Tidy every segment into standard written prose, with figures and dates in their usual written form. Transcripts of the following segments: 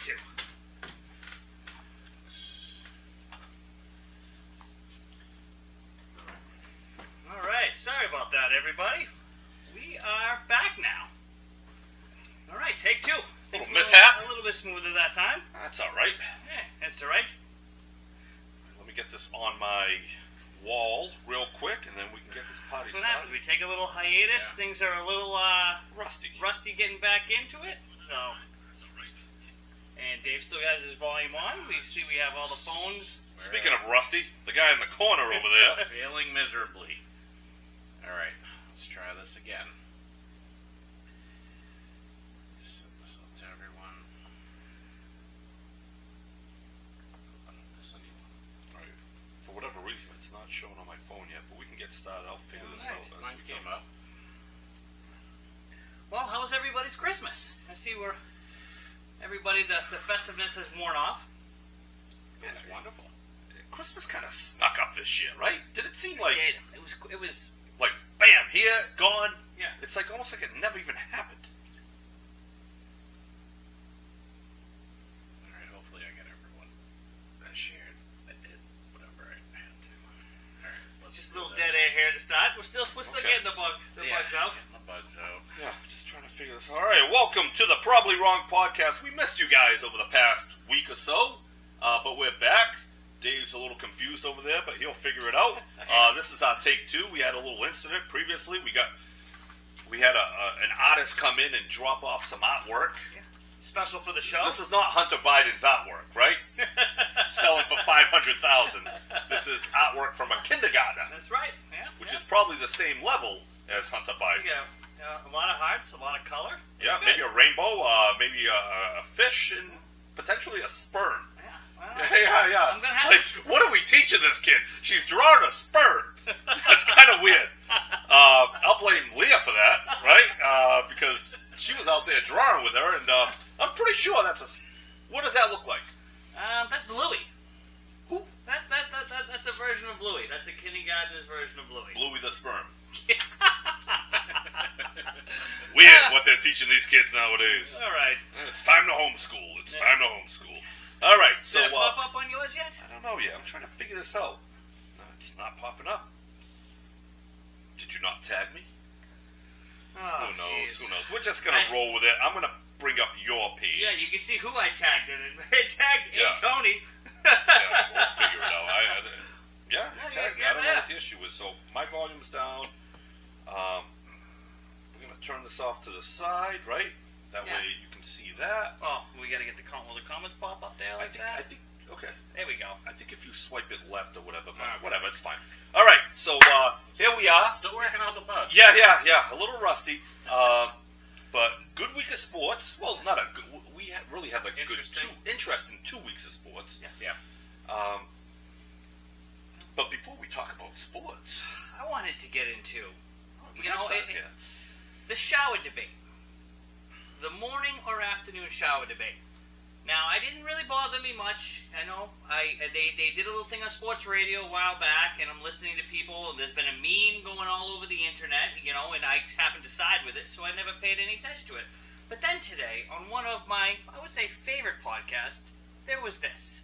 2. All right, sorry about that, everybody. We are back now. All right, take 2. Little mishap. A little bit smoother that time. That's all right. Yeah, that's all right. Let me get this on my wall real quick, and then we can get this party So what started. happens? We take a little hiatus. Yeah. Things are a little Rusty getting back into it. So, and Dave still has his volume on. We see we have all the phones. Speaking of Rusty, the guy in the corner over there. Failing miserably. Alright, let's try this again. Set this up to everyone. Right. For whatever reason, it's not showing on my phone yet, but we can get started. I'll figure this out as Mine we came go. up. Well, how was everybody's Christmas? I see where everybody the festiveness has worn off. It was wonderful. Christmas kind of snuck up this year, right? Did it seem like It was like bam, here, gone? Yeah. It's like almost like it never even happened. Alright, hopefully I get everyone that shared. I did whatever I had to. Alright, let's just a do little this. dead air here to start. We're still Okay. getting the bugs out. Getting the bugs out. Yeah, just trying to figure this out. All right, welcome to the Probably Wrong podcast. We missed you guys over the past week or so, but we're back. Dave's a little confused over there, but he'll figure it out. This is our take 2. We had a little incident previously. We had an artist come in and drop off some artwork. Yeah. Special for the show. This is not Hunter Biden's artwork, right? Selling for $500,000. This is artwork from a kindergartner, That's right. Yeah. which is probably the same level as Hunter Biden. Yeah. A lot of hearts, a lot of color. Yeah, maybe a rainbow, maybe a fish, and potentially a sperm. Yeah. I'm gonna have like, what are we teaching this kid? She's drawing a sperm. That's kind of weird. I'll blame Leah for that, right? Because she was out there drawing with her, and I'm pretty sure that's a. What does that look like? That's Bluey. Who? That's a version of Bluey. That's a kindergartner's version of Bluey. Bluey the sperm. Weird what they're teaching these kids nowadays. All right. It's time to homeschool. It's time to homeschool. All right, so Did it pop up on yours yet? I don't know yet. I'm trying to figure this out. No, it's not popping up. Did you not tag me? Oh, Who knows? jeez. Who knows? We're just gonna roll with it. I'm gonna bring up your page. Yeah, you can see who I tagged in it. I tagged Yeah. Tony. Yeah, we'll figure it out. You tagged me. I don't know yeah. what the issue is. So my volume's down. We're gonna turn this off to the side, right? That Yeah. way you can see that. Oh, we gotta get will the comments pop up there like I that? think. Okay. There we go. I think if you swipe it left or whatever, but Alright. whatever, it's fine. All right, so here we are. Still working out the bugs. Yeah, a little rusty, but good week of sports. Well, not a good. We really had a Interesting. interesting 2 weeks of sports. Yeah. But before we talk about sports, I wanted to get into, we got something here. the shower debate. The morning or afternoon shower debate. Now, it didn't really bother me much. I know they did a little thing on sports radio a while back, and I'm listening to people, and there's been a meme going all over the internet, and I happened to side with it, so I never paid any attention to it. But then today, on one of my, I would say, favorite podcasts, there was this.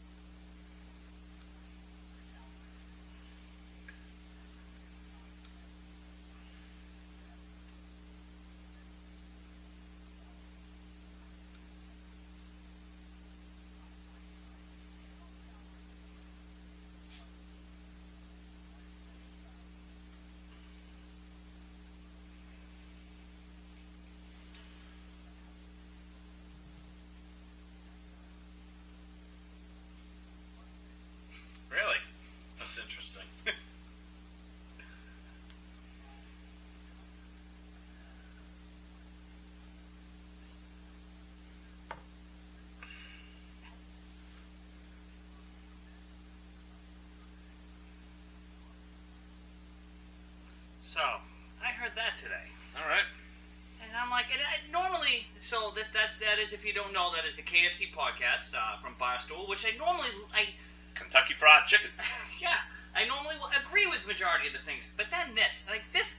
Really? That's interesting. So, I heard that today. All right. And I'm like, normally, so that is, if you don't know, that is the KFC podcast from Barstool, which I Kentucky Fried Chicken. yeah, I normally will agree with majority of the things, but then this,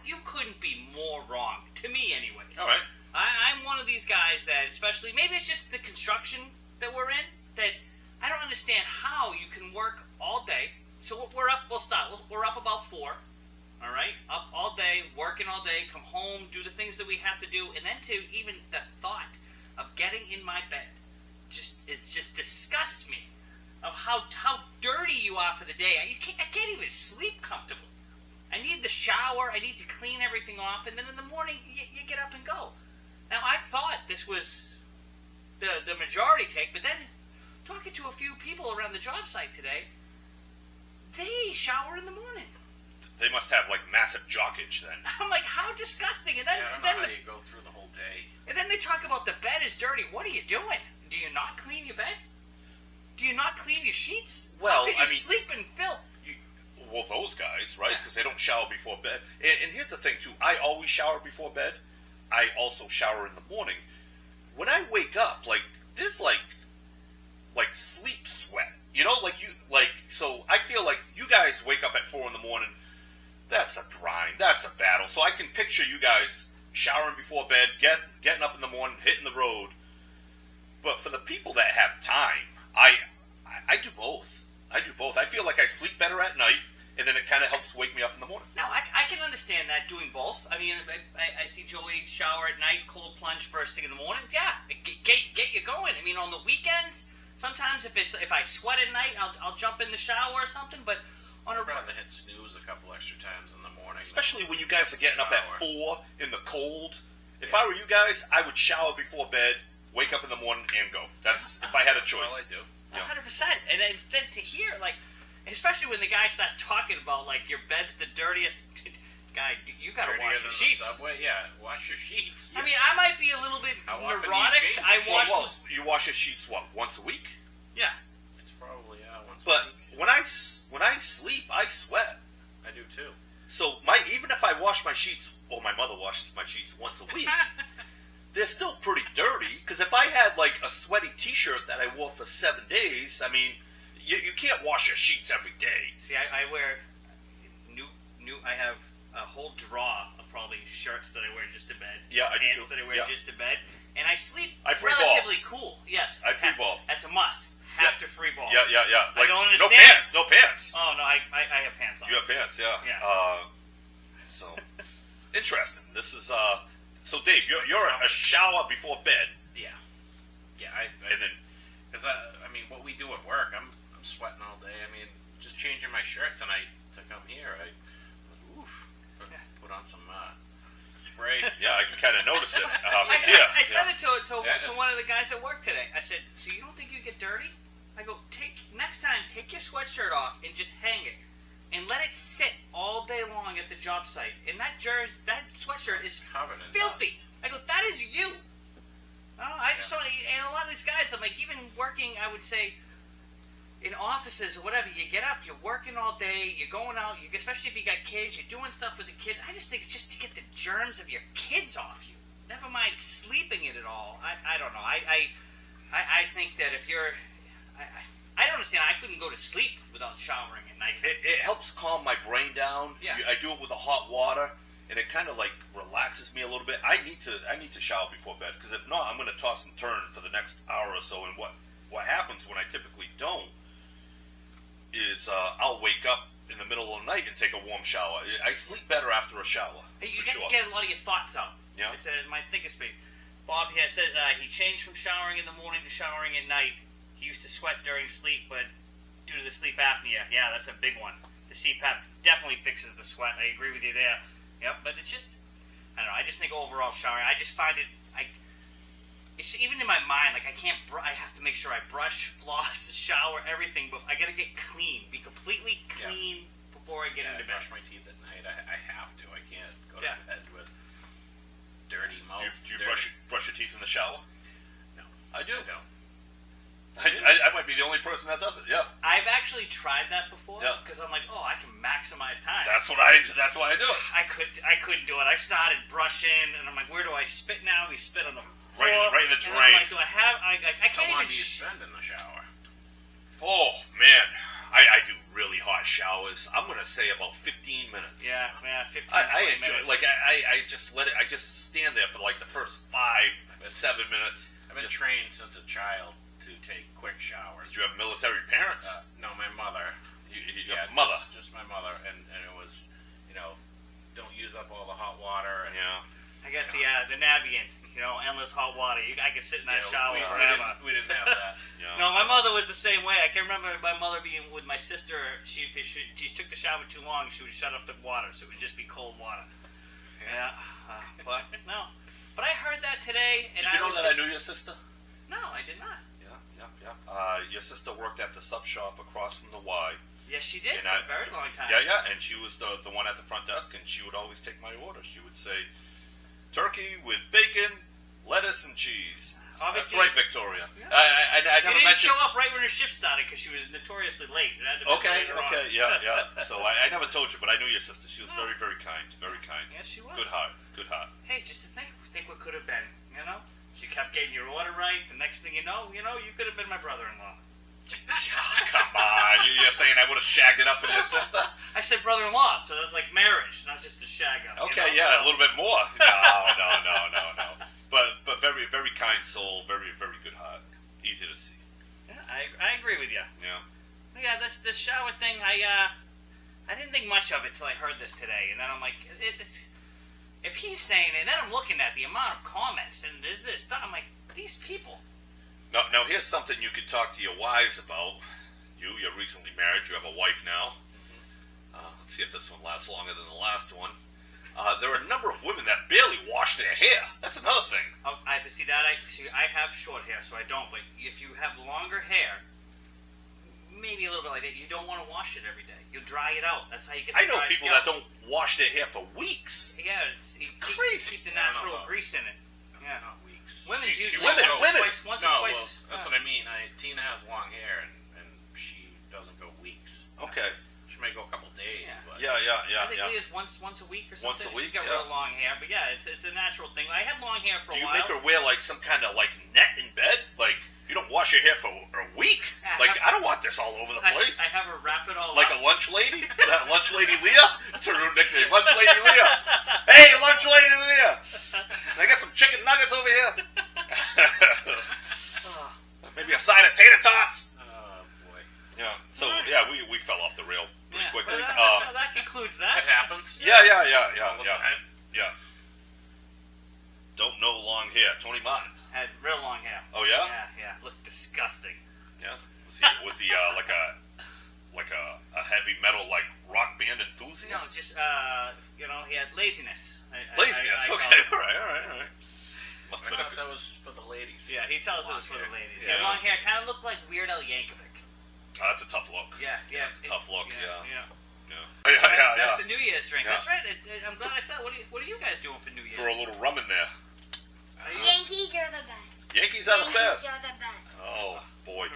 you couldn't be more wrong, to me anyways. All right. I'm one of these guys that, especially, maybe it's just the construction that we're in that I don't understand how you can work all day. So we're up. We'll start. We're up about 4. All right, up all day, working all day, come home, do the things that we have to do, and then to even the thought of getting in my bed just disgusts me. Of how dirty you are for the day. I can't even sleep comfortable. I need the shower. I need to clean everything off, and then in the morning you get up and go. Now I thought this was the majority take, but then talking to a few people around the job site today, they shower in the morning. They must have like massive jockage then. I'm like, how disgusting! And then, I don't know how you go through the whole day. And then they talk about the bed is dirty. What are you doing? Do you not clean your bed? Do you not clean your sheets? Well, how could you sleep in filth? Well, those guys, right? Because they don't shower before bed. And here's the thing too. I always shower before bed. I also shower in the morning. When I wake up, like there's like sleep sweat. You know, so I feel like you guys wake up at 4 in the morning. That's a grind. That's a battle. So I can picture you guys showering before bed, getting up in the morning, hitting the road. But for the people that have time, I do both. I do both. I feel like I sleep better at night, and then it kind of helps wake me up in the morning. No, I can understand that, doing both. I mean, I see Joey shower at night, cold plunge first thing in the morning. Yeah, get you going. I mean, on the weekends, sometimes if I sweat at night, I'll jump in the shower or something, but on I'd rather hit snooze a couple extra times in the morning. Especially when you guys are getting up at 4 in the cold. If I were you guys, I would shower before bed, wake up in the morning, and go. That's if I had a choice. That's all I do. 100%. And then to hear, like, especially when the guy starts talking about, like, your bed's the dirtiest. Guy, you gotta wash your sheets. The subway? Yeah, wash your sheets. I mean, I might be a little bit How often do you neurotic. change your sheets? You wash your sheets once a week? Yeah. It's probably once a But week. when I sleep, I sweat. I do too. So even if I wash my sheets, or my mother washes my sheets once a week, they're still pretty dirty. Because if I had like a sweaty T-shirt that I wore for 7 days, I mean, you can't wash your sheets every day. See, I wear new. I have a whole drawer of probably shirts that I wear just to bed. Yeah, I do pants too. that I wear Yeah. just to bed, and I sleep I free relatively cool. Yes, I free ball. That's a must. Have to free ball. Yeah. I Like, don't no understand. pants. No pants. Oh no, I have pants on. You have pants, yeah. Yeah. So interesting. This is So Dave, you're a shower before bed. Yeah. And then because I mean, what we do at work, I'm sweating all day. I mean, just changing my shirt tonight to come here, I put on some spray. yeah, I can kind of notice it. I said it to one of the guys at work today. I said, "So you don't think you get dirty?" I go, next time, take your sweatshirt off and just hang it, and let it sit all day long at the job site. And that sweatshirt is Covered in filthy. dust. I go, that is you. I just don't. And a lot of these guys, I'm like, even working, I would say, in offices or whatever, you get up, you're working all day, you're going out, especially if you got kids, you're doing stuff with the kids. I just think it's just to get the germs of your kids off you. Never mind sleeping in it all. I don't know. I think that if you're... I don't understand. I couldn't go to sleep without showering at night. It helps calm my brain down. Yeah. I do it with the hot water, and it kind of like relaxes me a little bit. I need to shower before bed, because if not, I'm going to toss and turn for the next hour or so. And what happens when I typically don't is I'll wake up in the middle of the night and take a warm shower. I sleep better after a shower. Hey, you for got sure. to get a lot of your thoughts out. Yeah. It's my thinking space. Bob here says he changed from showering in the morning to showering at night. He used to sweat during sleep, but due to the sleep apnea, yeah, that's a big one. The CPAP definitely fixes the sweat. I agree with you there. Yep, but it's just, I don't know. I just think overall showering, I just find it, it's even in my mind, like I can't, I have to make sure I brush, floss, shower, everything, but I got to get clean, be completely clean before I get into bed. I brush my teeth at night. I have to. I can't go to bed with dirty mouth. Do you brush your teeth in the shower? No. I do. I don't. I might be the only person that does it. Yeah. I've actually tried that before Yeah. because I'm like, I can maximize time. That's why I do it. I couldn't do it. I started brushing, and I'm like, where do I spit now? We spit on the floor. Right in the and drain. I'm like, do I have? I can't How long even. do you spend in the shower? Oh man, I do really hot showers. I'm gonna say about 15 minutes. Yeah, 15. I 20 enjoy minutes. like I just let it. I just stand there for like the first 5 to 7 minutes. I've been trained since a child to take quick showers. Did you have military parents? No, my mother. Mother. Just my mother, and it was, don't use up all the hot water. And, I got the Navient, endless hot water. I could sit in that shower we forever. We didn't have that. No, my mother was the same way. I can remember my mother being with my sister. She took the shower too long, she would shut off the water, so it would just be cold water. But no. But I heard that today. And Did you know that I knew your sister? No, I did not. Yeah. Your sister worked at the sub shop across from the Y. Yes, she did for a very long time. Yeah, and she was the one at the front desk, and she would always take my order. She would say, turkey with bacon, lettuce, and cheese. Obviously, that's right, Victoria. Yeah. I never didn't mentioned... show up right when her shift started because she was notoriously late. Okay, yeah. So I never told you, but I knew your sister. She was very, very kind, very kind. Yes, she was. Good heart. Hey, just to think what could have been, She kept getting your order right. The next thing you know, you could have been my brother-in-law. Come on, you're saying I would have shagged it up with your sister? I said brother-in-law, so that's like marriage, not just a shag up. Okay, a little bit more. No. But very, very kind soul, very, very good heart. Easy to see. Yeah, I agree with you. Yeah. This shower thing, I didn't think much of it till I heard this today, and then I'm like, if he's saying it, and then I'm looking at the amount of comments, and there's this stuff, I'm like, these people. Now here's something you could talk to your wives about. You're recently married. You have a wife now. Let's see if this one lasts longer than the last one. There are a number of women that barely wash their hair. That's another thing. Oh, I have short hair, so I don't. But if you have longer hair, maybe a little bit like that, you don't want to wash it every day. You dry it out. That's how you get the I know dry people scalp. that don't wash their hair for weeks. Yeah, it's crazy. Keep the natural grease in it. Yeah. Not weeks. Women's usually women. once or twice. That's what I mean. Tina has long hair, and she doesn't go weeks. Okay. She may go a couple days. Yeah. But I think Leah's once a week or something. Once a week, She's got real long hair, but it's a natural thing. I had long hair for a while. Do you make her wear like some kind of like net in bed? Like you don't wash your hair for a week? I don't want this all over the place. I have her wrap it all like up. a lunch lady? That lunch lady Leah? That's her new nickname. Lunch lady Leah. Hey, lunch lady Leah. I got some chicken nuggets over here. Maybe a side of tater tots. Oh boy. Yeah. So we fell off the rail pretty quickly. That concludes that. It happens. Yeah. Don't know long hair. Tony Martin. Had real long hair. Oh yeah. Yeah. Looked disgusting. Yeah. Was he like a heavy metal like rock band enthusiast? No, just he had laziness. Laziness. Okay. All right. Must have I been thought that was for the ladies. Yeah, he tells us it was for the ladies. Yeah. Long hair kind of looked like Weird Al Yankovic. Oh, that's a tough look. Yeah. That's a tough look. Yeah. That's Yeah. the New Year's drink. Yeah. That's right. I'm glad I said. What are you guys doing for New Year's? Throw a little rum in there. Yankees are the best. Yankees are the best. Yankees are the best. Oh boy.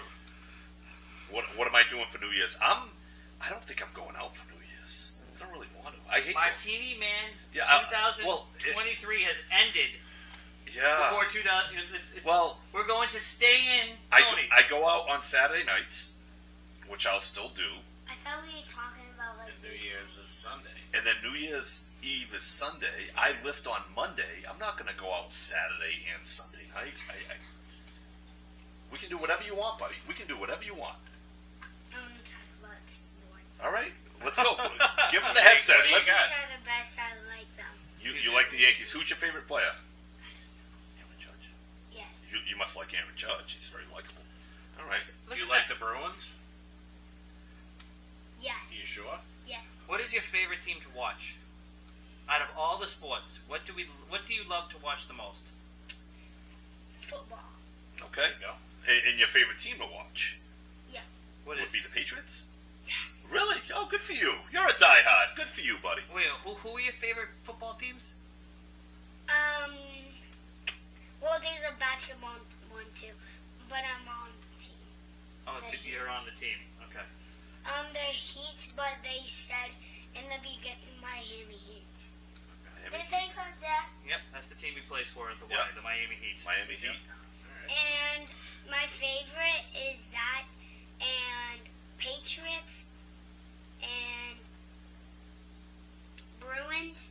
What am I doing for New Year's? I don't think I'm going out for New Year's. I don't really want to. I hate Martini Man. Yeah, 2023 has ended. Yeah. Before 2000. Well, we're going to stay in. Tony. I go out on Saturday nights, which I'll still do. I thought we were talking about like New Year's is Sunday. And then New Year's Eve is Sunday. I lift on Monday. I'm not going to go out Saturday and Sunday night. We can do whatever you want, buddy. We can do whatever you want. I want to talk about sports. All right, let's go. Give him the headset. Yankees Let's. are the best. I like them. You like the Yankees? Who's your favorite player? Aaron Judge. Yes. You must like Aaron Judge. He's very likable. All right. Do you like the Bruins? Yes. You sure? Yes. What is your favorite team to watch? Out of all the sports, what do you love to watch the most? Football. Okay. Go. And your favorite team to watch? Yeah. What Would is? be the Patriots? Yes. Really? Oh, good for you. You're a diehard. Good for you, buddy. Wait, who are your favorite football teams? Well, there's a basketball one too, but I'm on the team. Oh, The you're Heat. on the team. Okay. The Heat, but they said in the beginning Miami Heat. Did they got that? Yep, that's the team he plays for at the Yeah. Y, the Miami Heat. Miami Heat. And my favorite is that, and Patriots, and Bruins,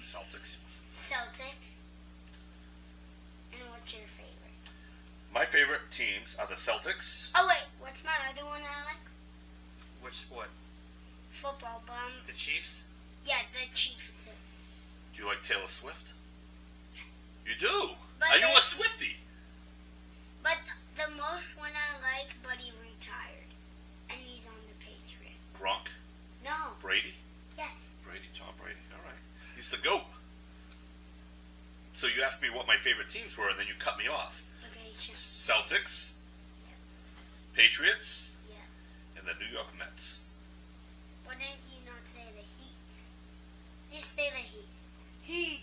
Celtics. Celtics. And what's your favorite? favorite teams are the Celtics. Oh wait, what's my other one I like? Which sport? Football, but The Chiefs? yeah, the Chiefs. Do you like Taylor Swift? You do? But Are you a there's- Swiftie? But the most one I like, but he retired, and he's on the Patriots. Gronk? No, Brady? yes. Brady, Tom Brady. All right. He's the GOAT. So you asked me what my favorite teams were, and then you cut me off. Okay, sure. Celtics, Patriots, Yeah. and the New York Mets. Why didn't you not say the Heat? Just say the Heat. Heat.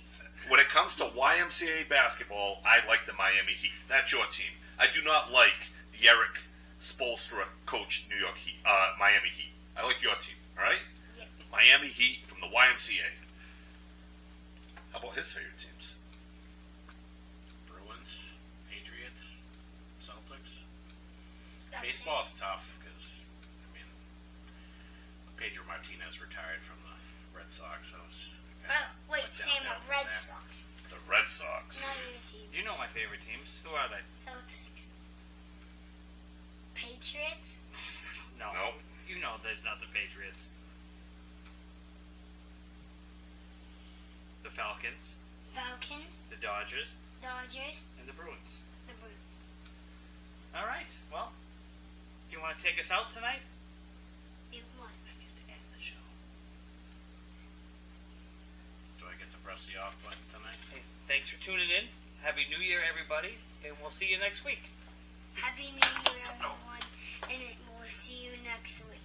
When it comes to YMCA basketball, I like the Miami Heat. That's your team. I do not like the Eric Spoelstra coached Miami Heat. I like your team. All right. Yeah. Miami Heat from the YMCA. How about his favorite teams? Bruins, Patriots, Celtics. That's Baseball's tough because, I mean, Pedro Martinez retired from the Red Sox. So it's Wait, went Sam, downhill from Red there. Sox. The Red Sox. Not your team. You know my favorite teams. Who are they? Celtics. Patriots. No. Nope. You know there's not the Patriots. The Falcons, Falcons. the Dodgers, Dodgers. and the Bruins. The Bruins. All right. Well, do you want to take us out tonight? Do what? That is to end the show. Do I get to press the off button tonight? Hey, thanks for tuning in. Happy New Year, everybody, and we'll see you next week. Happy New Year, everyone, and we'll see you next week.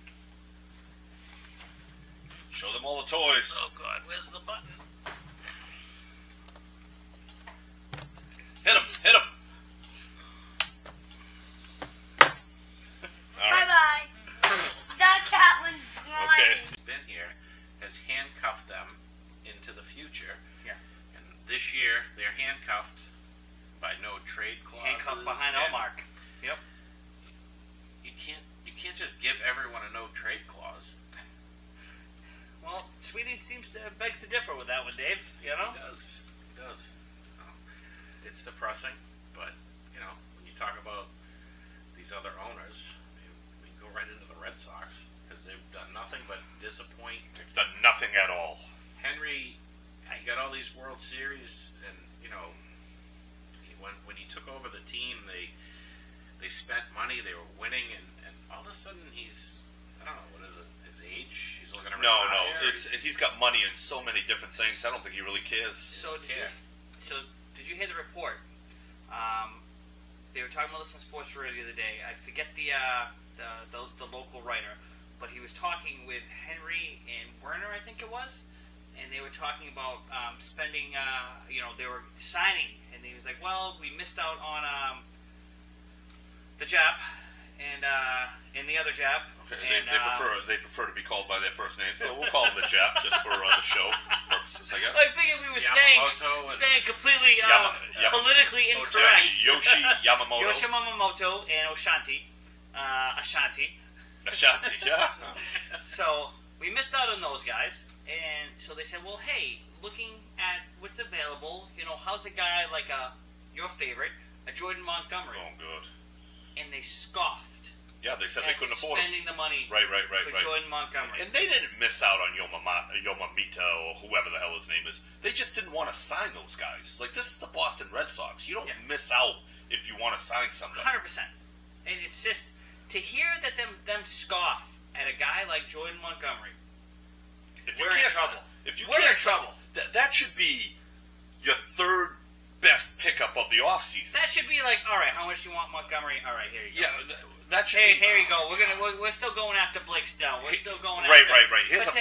Show them all the toys. Oh God, where's the button? Hit him. Hit him. All Bye right. bye. That cat was flying. Okay. Been here has handcuffed them into the future. Yeah. And this year they're handcuffed by no trade clauses. Handcuffed behind and Allmark. Yep. You can't just give everyone a no trade clause. Well, Sweetie seems to beg to differ with that one, Dave. You know? He does. He does. It's depressing, but you know when you talk about these other owners, we can go right into the Red Sox because they've done nothing but disappoint. They've done nothing at all. Henry, he got all these World Series, and you know, when he took over the team, they spent money, they were winning, and all of a sudden he's, I don't know, what is it? His age? He's looking to No, retire. he's got money in so many different things. I don't think he really cares. So Yeah. did you hear the report? They were talking about this on Sports Radio the other day. I forget the local writer, but he was talking with Henry and Werner, I think it was, and they were talking about spending. They were signing, and he was like, "Well, we missed out on the Jap and the other Jap." Okay, And, they prefer to be called by their first name, so we'll call him the Jap just for the show purposes, I guess. I figured we were Yamamoto and staying completely politically incorrect. Yoshi Yamamoto. Yoshi Yamamoto and Ashanti. Ashanti, yeah. So we missed out on those guys, and so they said, "Well, hey, looking at what's available, how's a guy like your favorite, a Jordan Montgomery?" Oh, good. And they scoffed Yeah, they said at they couldn't afford him. spending the money Right. for Jordan Montgomery. And they didn't miss out on Yomamita or whoever the hell his name is. They just didn't want to sign those guys. Like, this is the Boston Red Sox. You don't miss out if you want to sign somebody. 100%. And it's just to hear that them scoff at a guy like Jordan Montgomery. If We're in trouble. If you We're can't in trouble. that should be your third best pickup of the offseason. That should be like, all right, how much do you want Montgomery? All right, here you go. Yeah, that should Hey, be, here you go. We're still going after Blake Snell. We're still going after. Right. Here's But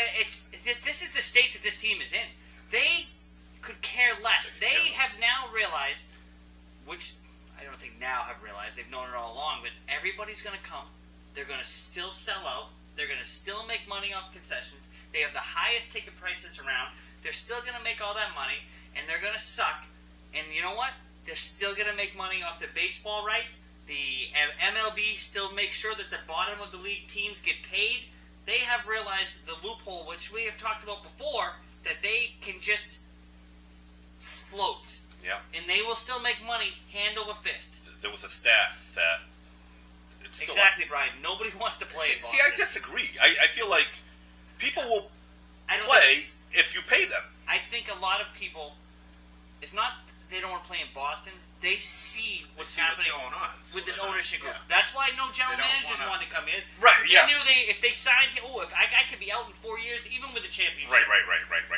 this is the state that this team is in. They could care less. They could They care less. have now realized, which I don't think now have realized. They've known it all along. But everybody's going to come. They're going to still sell out. They're going to still make money off concessions. They have the highest ticket prices around. They're still going to make all that money, and they're going to suck. And you know what? They're still going to make money off the baseball rights. The MLB still makes sure that the bottom of the league teams get paid. They have realized the loophole, which we have talked about before, that they can just float. Yeah. And they will still make money hand over fist. There was a stat that it's still Exactly, Brian. Nobody wants to play. See, I disagree. I feel like people will I don't play think- if you pay them. I think a lot of people. It's not they don't want to play in Boston. They see what's happening going on with this they're not- ownership group. yeah. That's why no general They don't managers wanna- want to come in. Right, They yes. knew if they signed him, if I could be out in 4 years, even with the championship. Right.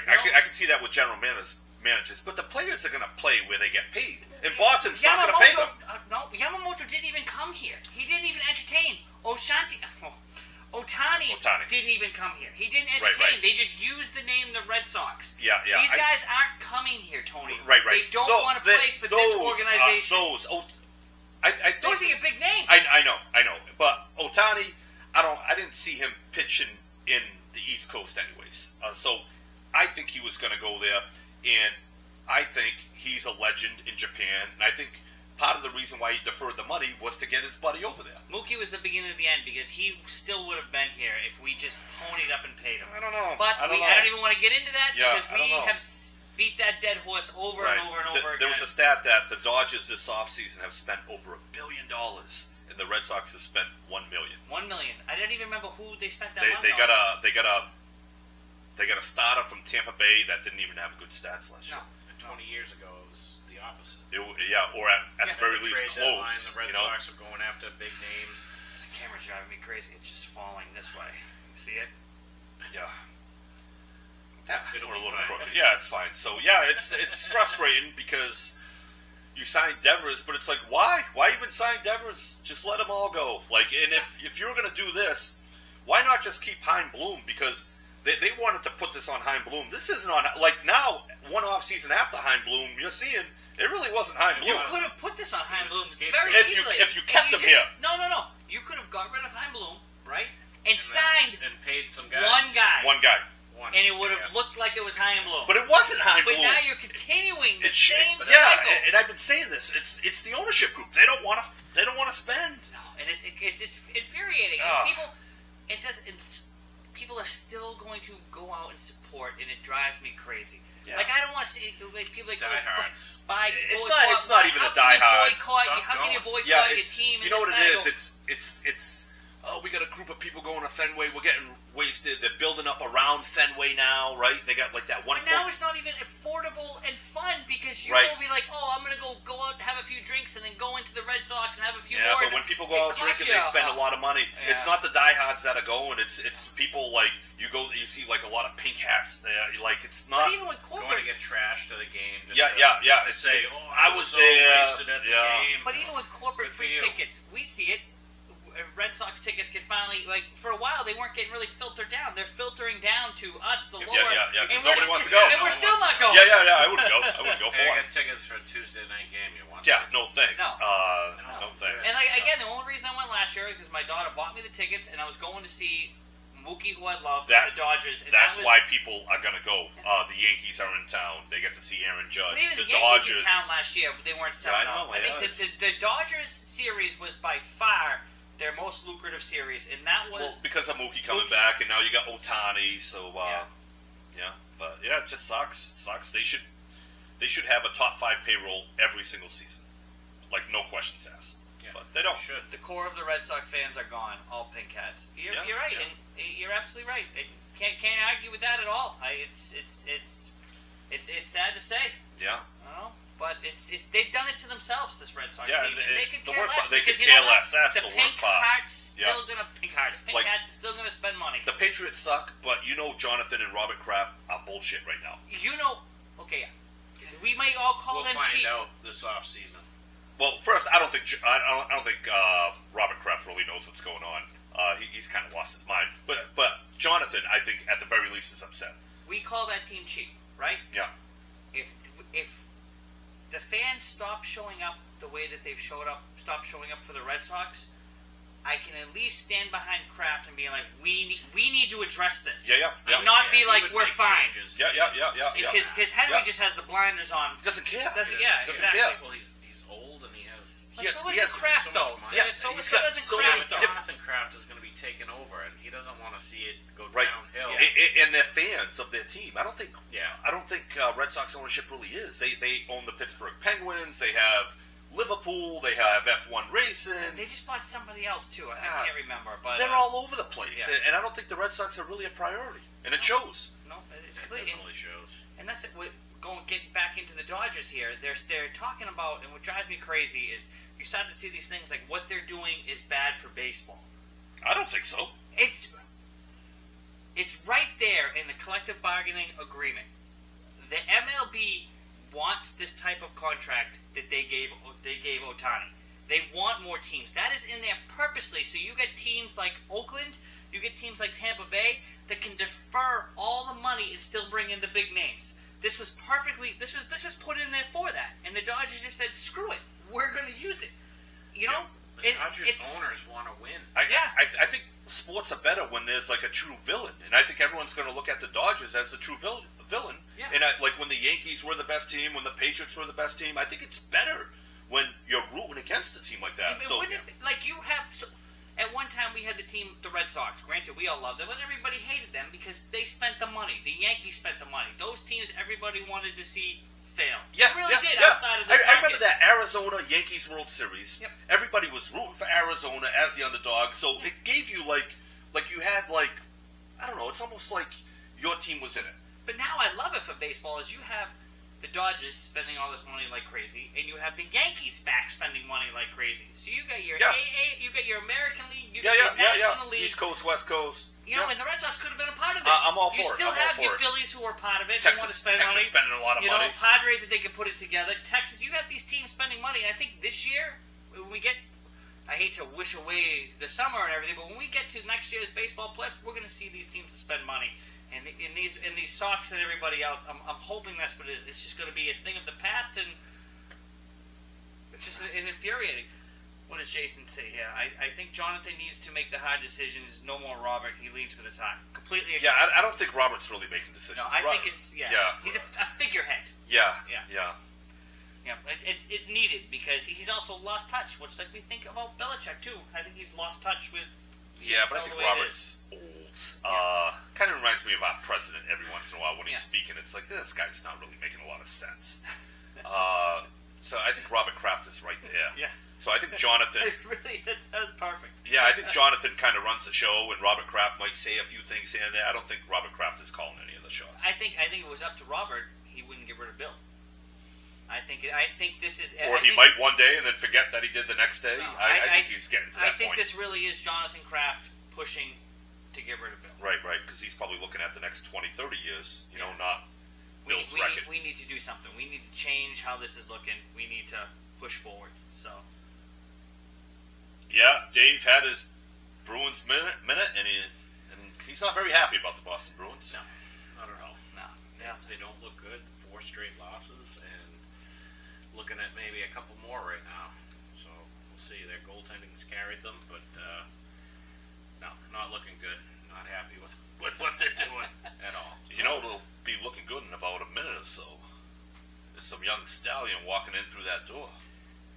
No. I can see that with general managers, but the players are going to play where they get paid. And Boston's not going to pay them. No, Yamamoto didn't even come here. He didn't even entertain. Otani didn't even come here. He didn't entertain. Right. They just used the name the Red Sox. Yeah. These guys aren't coming here, Tony. Right. They don't want to play for this organization. Those are your big names. I know. But Otani, I didn't see him pitching in the East Coast anyways. So I think he was going to go there, and I think he's a legend in Japan. And I think part of the reason why he deferred the money was to get his buddy over there. Mookie was the beginning of the end because he still would have been here if we just ponied up and paid him. I don't know. But I don't even want to get into that because I don't we know. have beat that dead horse over and over and over again. There was a stat that the Dodgers this offseason have spent over $1 billion, and the Red Sox have spent $1 million. $1 million. I didn't even remember who they spent that They money got on. a starter from Tampa Bay that didn't even have good stats last year. No. 20 years ago, it was the opposite. Or at the very The least trade deadline, close. the Red you know? Sox are going after big names. The camera's driving me crazy. It's just falling this way. See it? Yeah. It'll We're a be little fine. crooked. Yeah, it's fine. So yeah, it's frustrating because you signed Devers, but it's like why? Why even sign Devers? Just let them all go. Like, and if you're gonna do this, why not just keep Hein Bloom? Because they wanted to put this on Hein Bloom. This isn't on now. One off season after Hein Bloom, you're seeing it really wasn't Hein Bloom. You could have put this on Hein was Bloom a scapegoat. very If easily. you kept him here. No. You could have got rid of Hein Bloom, right? And signed and paid some guys. one guy. One guy. And it would have looked like it was Hein Bloom. But it wasn't Hein But Bloom. now you're continuing the It's same yeah, cycle. and I've been saying this. It's the ownership group. They don't want to spend. No, and it's infuriating. Ah. And people are still going to go out and support, and it drives me crazy. Yeah. Like I don't want to see like people like Diehards. It's not even the diehards. How can you boycott Yeah, your team? you know what it is? It's we got a group of people going to Fenway. We're getting wasted. They're building up around Fenway now, right? They got like that one. But now it's not even affordable and fun because you Right. will be like, oh, I'm gonna go out and have a few drinks and then go into the Red Sox and have a few Yeah, more. but when people go It out costs drinking, they you spend a lot of money. Yeah. It's not the diehards that are going. It's people like you see like a lot of pink hats. Like it's not. But even with Going corporate, to get trashed to the game. Just Yeah. to say, oh, I was so there. wasted at the Yeah. game. but even with corporate Good for free you. tickets, we see it. Red Sox tickets get finally for a while they weren't getting really filtered down. They're filtering down to us, the lower. Yeah. 'Cause And nobody wants to go. And we're still not going. Yeah. I wouldn't go. I wouldn't go for Hey, one. I got tickets for a Tuesday night game. You want? Yeah. those? No thanks. No. No thanks. And like again, the only reason I went last year because my daughter bought me the tickets, and I was going to see Mookie, who I love, the Dodgers. And That's that was, why people are gonna go. The Yankees are in town. They get to see Aaron Judge. But even The the Yankees Dodgers. in town last year, they weren't selling Yeah, I know, out. I yeah. think the Dodgers series was by far their most lucrative series, and that was Well, because of Mookie coming Mookie. back, and now you got Otani. So Yeah. but yeah, it just sucks. It sucks. They should have a top 5 payroll every single season, like no questions asked. Yeah. But they don't. Should. the core of the Red Sox fans are gone, all pink hats. You're right, yeah. and you're absolutely right. Can't argue with that at all. It's sad to say, Yeah. but they've done it to themselves. This Red Sox Yeah, team, and they could the care worst less. part, they because could you know care what? less. That's the pink worst part. Hearts Yeah. still gonna pink hearts. Pink Like- hats are still gonna spend money. The Patriots suck, but you know Jonathan and Robert Kraft are bullshit right now. Okay, we may all call We'll them find cheap. out this off season. Well, first, I don't think Robert Kraft really knows what's going on. He's kind of lost his mind. But Jonathan, I think, at the very least, is upset. We call that team cheap, right? Yeah. If the fans stop showing up the way that they've stopped showing up for the Red Sox, I can at least stand behind Kraft and be like, we need to address this. Yeah. And not be he like, would we're make fine. changes. Yeah. Because Henry Yeah. just has the blinders on. Doesn't care. Doesn't Doesn't exactly. care. Well, he's old and he has But Yes, so is yes, Kraft, so much though. money. Yeah, so he's so got doesn't so Kraft, many though. Jonathan Kraft is going to be taken over, and he doesn't want to see it go Right. downhill. And they're fans of their team. I don't think Red Sox ownership really is. They own the Pittsburgh Penguins. They have Liverpool. They have F1 racing. They just bought somebody else too. I Yeah. can't remember, but They're all over the place, yeah. and I don't think the Red Sox are really a priority, and it shows. no, it's It completely. definitely shows. And that's it. Getting back into the Dodgers here. They're talking about, and what drives me crazy is you start to see these things like what they're doing is bad for baseball. I don't think so. It's right there in the collective bargaining agreement. The MLB wants this type of contract that they gave Ohtani. They want more teams. That is in there purposely. So you get teams like Oakland, you get teams like Tampa Bay that can defer all the money and still bring in the big names. This was put in there for that, and the Dodgers just said, "Screw it, we're going to use it." You know, The Dodgers owners want to win. I think sports are better when there's like a true villain, and I think everyone's going to look at the Dodgers as the true villain. Yeah. And like when the Yankees were the best team, when the Patriots were the best team, I think it's better when you're rooting against a team like that. So like you have. So, at one time, we had the team, the Red Sox. Granted, we all loved them, but everybody hated them because they spent the money. The Yankees spent the money. Those teams everybody wanted to see fail. Yeah, They really did yeah. outside of the I remember that Arizona Yankees World Series. Yep. Everybody was rooting for Arizona as the underdog, so it gave you like you had like, I don't know, it's almost like your team was in it. But now I love it for baseball is you have the Dodgers spending all this money like crazy, and you have the Yankees back spending money like crazy. So you got your AA, you got your American League, you got your National League. East Coast, West Coast. You know, and the Red Sox could have been a part of this. I'm all for you it. still I'm have all your for it. Phillies who are part of it. They want to spend money. Texas spending a lot of you money. know, Padres if they can put it together. Texas, you got these teams spending money. And I think this year when we get, I hate to wish away the summer and everything, but when we get to next year's baseball playoffs, we're going to see these teams spend money. And in these Sox and everybody else, I'm hoping that's what it is. It's just going to be a thing of the past, and it's just infuriating. What does Jason say here? I think Jonathan needs to make the hard decisions. No more Robert. He leads with his heart. Completely agree. Yeah, I don't think Robert's really making decisions. No, I think it's he's a figurehead. Yeah. It's needed because he's also lost touch. Which like we think about Belichick too. I think he's lost touch with. Yeah, but I think Robert's old. Kind of reminds me of our president every once in a while when he's speaking. It's like, this guy's not really making a lot of sense. So I think Robert Kraft is right there. Yeah. So I think Jonathan... Really, that was perfect. Yeah, I think Jonathan kind of runs the show, and Robert Kraft might say a few things here and there. I don't think Robert Kraft is calling any of the shots. I think it was up to Robert. He wouldn't get rid of Bill. I think this is... Or he might one day and then forget that he did the next day. No, I think he's getting to that point. I think this really is Jonathan Kraft pushing to get rid of Bill. Right, because he's probably looking at the next 20, 30 years, not Bill's record. We need to do something. We need to change how this is looking. We need to push forward. So... Yeah, Dave had his Bruins minute, and he's not very happy about the Boston Bruins. No, not at all. No. Yeah, they don't look good. 4 straight losses, and looking at maybe a couple more right now. So we'll see. Their goaltending's carried them, but no, not looking good. Not happy with what they're doing at all. It'll be looking good in about a minute or so. There's some young stallion walking in through that door.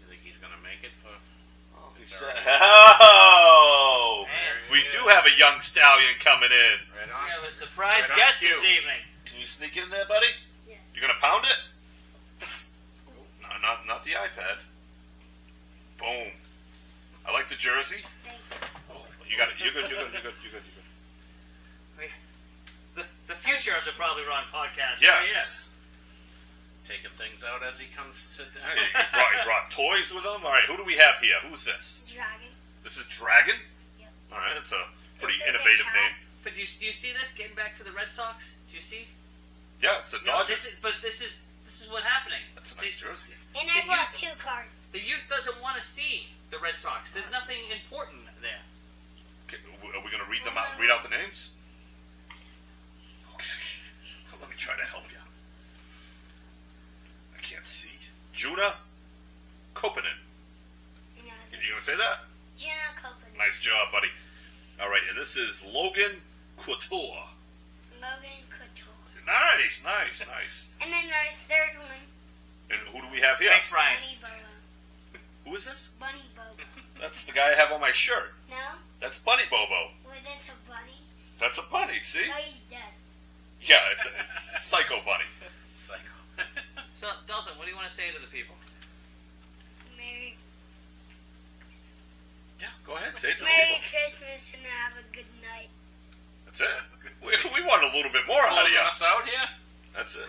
You think he's going to make it for... He said, "Oh, we do have a young stallion coming in. Right on. We have a surprise Right on guest cue. this evening. Can you sneak in there, buddy? Yes. You gonna pound it? No, not the iPad. Boom. I like the jersey. Thank Oh, you got it. You're good. The future of the Probably Wrong podcast. Yes. Taking things out as he comes to sit down. Hey, you brought toys with him. All right, who do we have here? Who's this? you. Dragon. This is Dragon. Yep. All right, that's a pretty Is it the innovative cat? name. But do you see this getting back to the Red Sox? Do you see? Yeah, it's a No, Dodgers. this is what's happening. That's a nice jersey. And I bought 2 cards. The youth doesn't want to see the Red Sox. There's nothing important there. Okay, are we going to read them out? Read out the names? Okay. Let me try to help you. I can't see. Juna Koppanen. No, You going to say that? Jenna Copeland. Nice job, buddy. All right, and this is Logan Couture. Logan Couture. Nice. And then our third one, And who do we have here? Thanks, Brian. Tony Barlow. Who is this? Bunny Bobo. That's the guy I have on my shirt. No? That's Bunny Bobo. Well, that's a bunny. That's a bunny, see? Oh, he's dead. Yeah, it's Psycho Bunny. Psycho. So, Dalton, what do you want to say to the people? Merry, Yeah, go ahead, say it to the Merry people. Christmas and have a good night. That's it. We want a little bit more out of Closing you. us out here? That's it.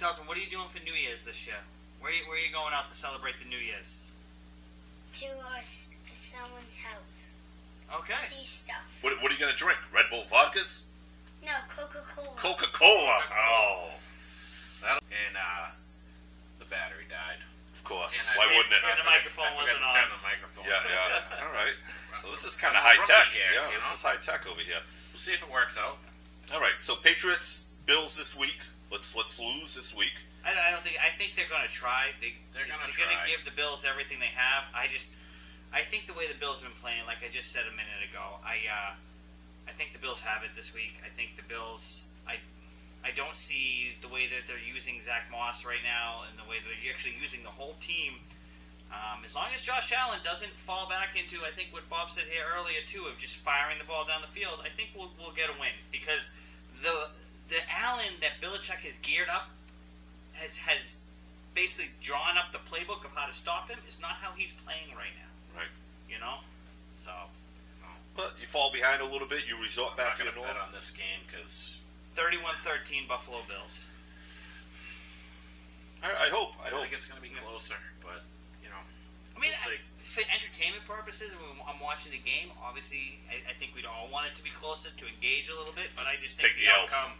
Dalton, what are you doing for New Year's this year? Where are you going out to celebrate the New Year's? To someone's house. Okay. See stuff. What are you going to drink? Red Bull vodkas? No, Coca-Cola. Coca-Cola. Oh, And the battery died. of course. And Why I- wouldn't it? and the microphone I forgot wasn't to on. turn the microphone. Yeah. All right. So this is kind of I'm a high tech. rookie here, Yeah, you this know? is high tech over here. We'll see if it works out. All right. So Patriots, Bills this week. Let's lose this week. I think they're going to try. They're gonna They're going to try. give the Bills everything they have. I think the way the Bills have been playing, like I just said a minute ago, I think the Bills have it this week. I think the Bills. I don't see the way that they're using Zach Moss right now, and the way they're actually using the whole team. As long as Josh Allen doesn't fall back into, I think what Bob said here earlier too, of just firing the ball down the field, I think we'll get a win, because the Allen that Belichick has geared up has basically drawn up the playbook of how to stop him is not how he's playing right now. Right. You know, so But you fall behind a little bit. You resort I'm back not to going your to bet norm. on this game because 31-13 Buffalo Bills. I hope. I think it's going to be closer. But, I mean, we'll see. for entertainment purposes, when I'm watching the game, obviously, I think we'd all want it to be closer to engage a little bit, but I just think Take the the L. outcome,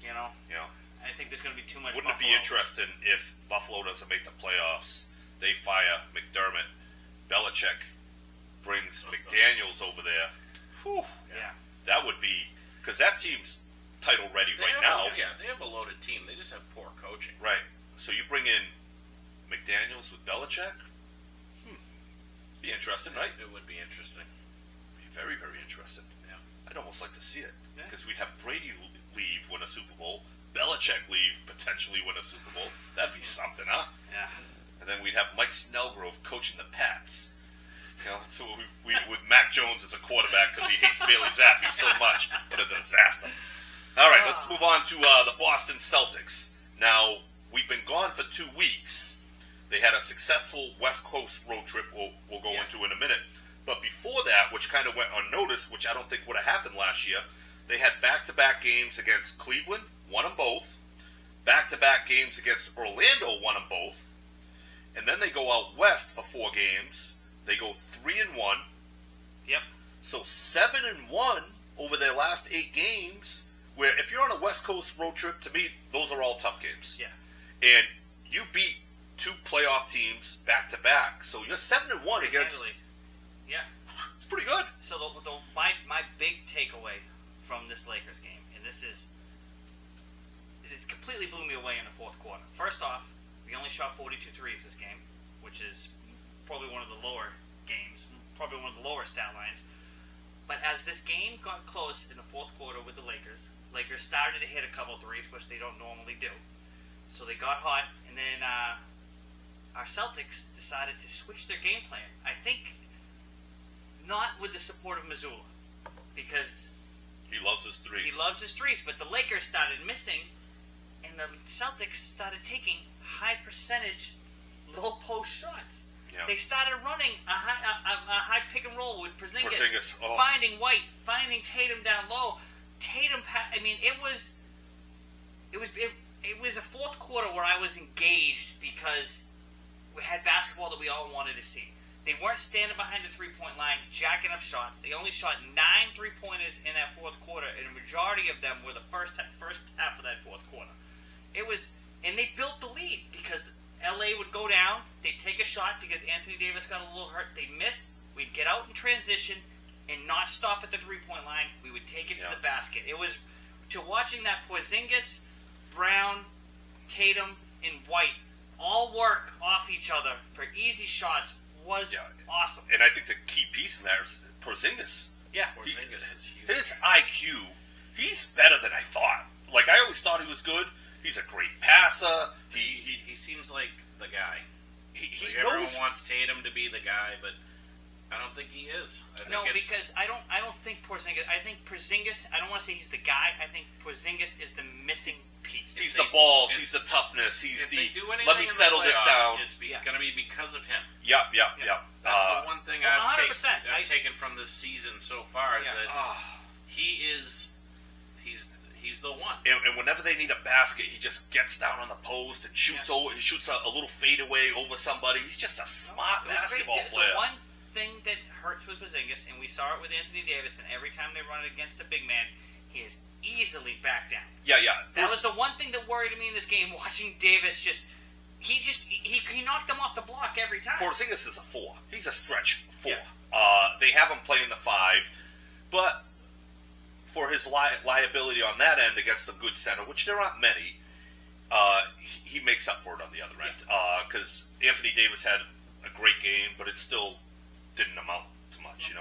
Yeah. I think there's going to be too much Wouldn't it Buffalo. be interesting if Buffalo doesn't make the playoffs? They fire McDermott. Belichick brings McDaniels over there. Whew. Yeah. That would be because that team's title ready right now. They have a loaded team. They just have poor coaching. Right. So you bring in McDaniels with Belichick. Be interesting, right? It would be interesting. Be very, very interesting. Yeah. I'd almost like to see it Yeah. because we'd have Brady leave, win a Super Bowl. Belichick leave, potentially win a Super Bowl. That'd be something, huh? Yeah. And then we'd have Mike Snellgrove coaching the Pats. So we with Mac Jones as a quarterback because he hates Bailey Zappi so much. What a disaster. All right, let's move on to the Boston Celtics. Now, we've been gone for 2 weeks. They had a successful West Coast road trip we'll go into in a minute. But before that, which kind of went unnoticed, which I don't think would have happened last year, they had back-to-back games against Cleveland, won them both. Back-to-back games against Orlando, won them both. And then they go out west for 4 games. They go 3-1. Yep. So 7-1 over their last 8 games. Where if you're on a West Coast road trip, to me, those are all tough games. Yeah. And you beat 2 playoff teams back to back. So you're 7-1 against. Handily. Yeah. It's pretty good. So my big takeaway from this Lakers game, and it completely blew me away in the fourth quarter. First off, we only shot 42 threes this game, which is probably one of the lower games, probably one of the lower stat lines. But as this game got close in the fourth quarter with the Lakers started to hit a couple threes, which they don't normally do. So they got hot, and then our Celtics decided to switch their game plan. I think not with the support of Missoula, because He loves his threes. he loves his threes, but the Lakers started missing, and the Celtics started taking high percentage low post shots. Yeah. They started running a high pick and roll with Porzingis, oh. finding White, finding Tatum down low. It was a fourth quarter where I was engaged because we had basketball that we all wanted to see. They weren't standing behind the three-point line, jacking up shots. They only shot 9 3-pointers in that fourth quarter, and a majority of them were the first half of that fourth quarter. And they built the lead because LA would go down, they'd take a shot because Anthony Davis got a little hurt, they'd miss, we'd get out in transition and not stop at the three-point line, we would take it to the basket. It was, to watching that Porzingis, Brown, Tatum, and White all work off each other for easy shots was awesome. And I think the key piece in there is Porzingis. Yeah. Porzingis is huge. His IQ, he's better than I thought. Like, I always thought he was good. He's a great passer. He seems like the guy. he everyone knows. wants Tatum to be the guy, but I don't think he is. Because I don't think Porzingis. I think Porzingis. I don't want to say he's the guy. I think Porzingis is the missing piece. He's the balls. He's the toughness. He's if the. they do anything Let me in the settle this playoffs, down. It's going to be because of him. Yep. That's the one thing I've 100%. taken from this season so far is that he's the one. And whenever they need a basket, he just gets down on the post and shoots over. He shoots a little fadeaway over somebody. He's just a smart basketball player. The one thing that hurts with Porzingis, and we saw it with Anthony Davis, and every time they run against a big man, he is easily backed down. Yeah. That was the one thing that worried me in this game. Watching Davis he knocked him off the block every time. Porzingis is a 4. He's a stretch 4. Yeah. They have him playing the 5, but for his liability on that end against a good center, which there aren't many, he makes up for it on the other end. Because Anthony Davis had a great game, but it still didn't amount to much,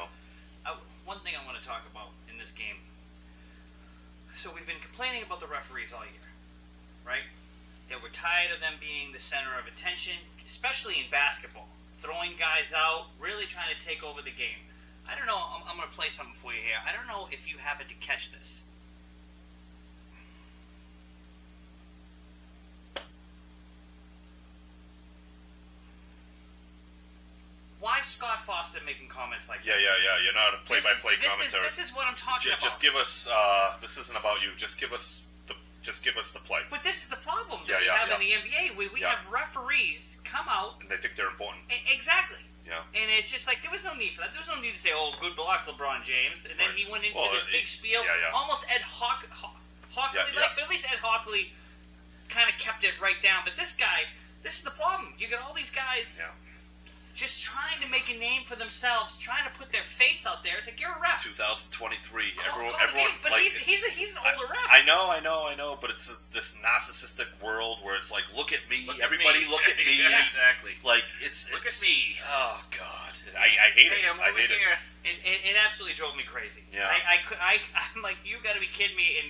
One thing I want to talk about in this game. So we've been complaining about the referees all year, right? That we're tired of them being the center of attention, especially in basketball. Throwing guys out, really trying to take over the game. I don't know, I'm going to play something for you here. I don't know if you happened to catch this. Why Scott Foster making comments like that? Yeah. You're not a play-by-play commentary. This is what I'm talking about. Just give us. This isn't about you. Just give us the play. But this is the problem that we have in the NBA. We have referees come out and they think they're important. Exactly. Yeah. And it's just like there was no need for that. There was no need to say, "Oh, good block, LeBron James," and then he went into this big spiel, almost Ed Hockley-like, but at least Ed Hockley kind of kept it right down. But this guy, this is the problem. You got all these guys just trying to make a name for themselves, trying to put their face out there. It's like, you're a ref. 2023. Everyone, but like, he's an older ref. I know. But it's this narcissistic world where it's like, look at me, everybody, look at me. Yeah, exactly. Like it's at me. Oh God, I hate it. I'm over here. It absolutely drove me crazy. Yeah. I'm like, you got to be kidding me. And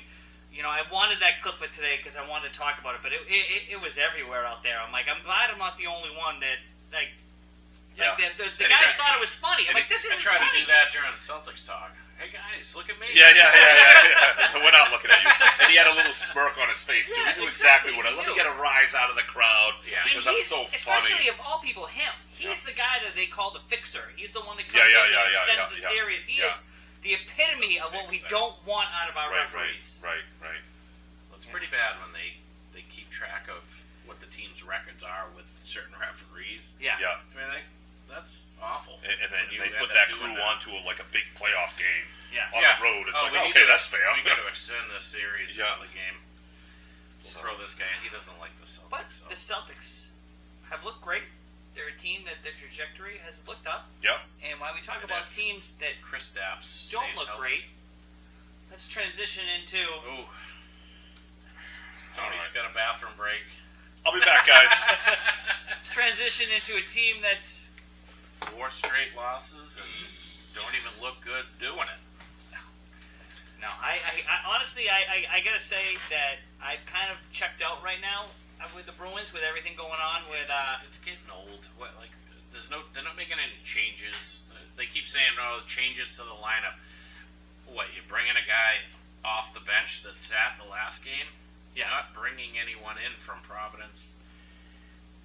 I wanted that clip for today because I wanted to talk about it, but it was everywhere out there. I'm like, I'm glad I'm not the only one that like. Yeah. The guys thought it was funny. I'm like, this isn't funny. I tried funny. to do that during Celtics talk. Hey guys, look at me. Yeah. We're not looking at you. And he had a little smirk on his face too. Yeah, He knew exactly what. he Let knew. me get a rise out of the crowd because I'm so especially funny. of all people, him. He's the guy that they call the fixer. He's the one that comes Yeah, in and extends the yeah. series. He is the epitome of what we don't want out of our referees. Right. Well, it's pretty bad when they keep track of what the team's records are with certain referees. Yeah. Yeah. I mean, that's awful. And then they put that crew onto like a big playoff game on the road. It's that's fair. We got to extend the series of the game. We'll throw this guy in. He doesn't like the Celtics. But the Celtics have looked great. They're a team that their trajectory has looked up. Yeah. And while we talk about teams that Kristaps don't look great, let's transition into... Ooh. Tony's got a bathroom break. I'll be back, guys. Let's transition into a team that's 4 straight losses and don't even look good doing it. No, I honestly, I gotta say that I've kind of checked out right now with the Bruins, with everything going on with. It's getting old. They're not making any changes. They keep saying, changes to the lineup. What, you're bringing a guy off the bench that sat the last game? You're not bringing anyone in from Providence.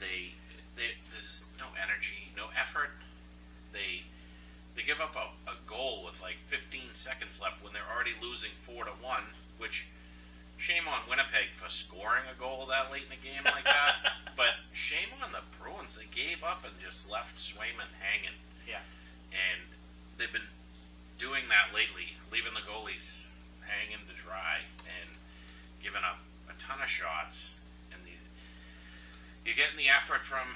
There's no energy, no effort. They give up a goal with like 15 seconds left when they're already losing 4-1, which shame on Winnipeg for scoring a goal that late in a game like that. But shame on the Bruins. They gave up and just left Swayman hanging. Yeah. And they've been doing that lately, leaving the goalies hanging to dry and giving up a ton of shots. And you're getting the effort from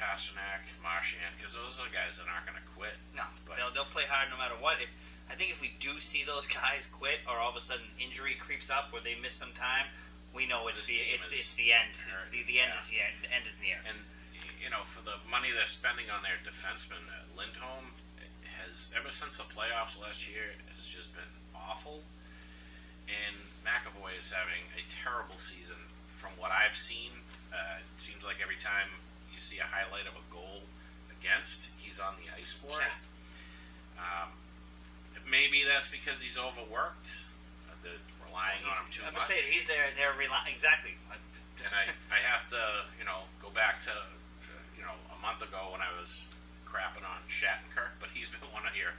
Pasternak, Marchand, because those are the guys that aren't going to quit. No, but they'll play hard no matter what. I think if we do see those guys quit, or all of a sudden injury creeps up where they miss some time, we know it's the end. The end is the end. The end is near. And for the money they're spending on their defenseman, Lindholm has ever since the playoffs last year has just been awful. And McAvoy is having a terrible season from what I've seen. It seems like every time you you see a highlight of a goal against, he's on the ice for it. Maybe that's because he's overworked. They're relying on him too much. He's there. They're exactly. And I have to, go back to, a month ago when I was crapping on Shattenkirk, but he's been one of your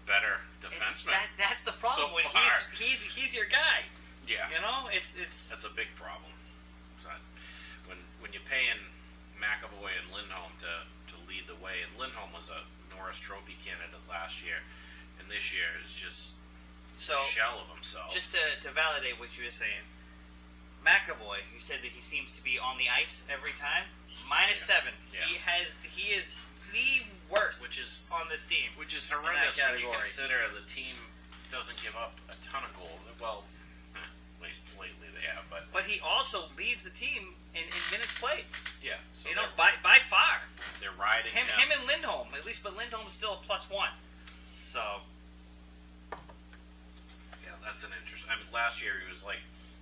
better defensemen. That's the problem. So when far. he's your guy. Yeah. It's That's a big problem. So when you're paying McAvoy and Lindholm to lead the way, and Lindholm was a Norris Trophy candidate last year, and this year is just a shell of himself. Just to validate what you were saying, McAvoy, you said that he seems to be on the ice every time. -7. Yeah. He is the worst on this team. Which is horrendous when you consider the team doesn't give up a ton of goals. Well, at least lately they have, but he also leads the team in minutes played. Yeah, so by far. They're riding him and Lindholm, at least, but Lindholm is still a +1. So yeah, that's an interesting. I mean, last year he was like,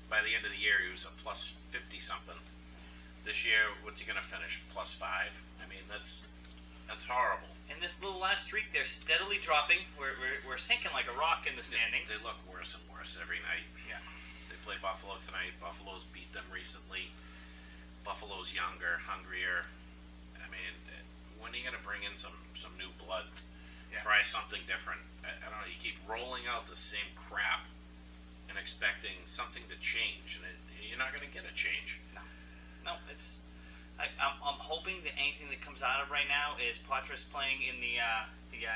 by the end of the year he was a +50 something. This year, what's he going to finish? +5. I mean, that's horrible. And this little last streak, they're steadily dropping. We're sinking like a rock in the standings. They look worse and worse every night. Yeah. They play Buffalo tonight. Buffalo's beat them recently. Buffalo's younger, hungrier. I mean, when are you going to bring in some new blood? Yeah. Try something different. I don't know. You keep rolling out the same crap and expecting something to change, and you're not going to get a change. No, it's. I'm hoping that anything that comes out of right now is Patrice playing in the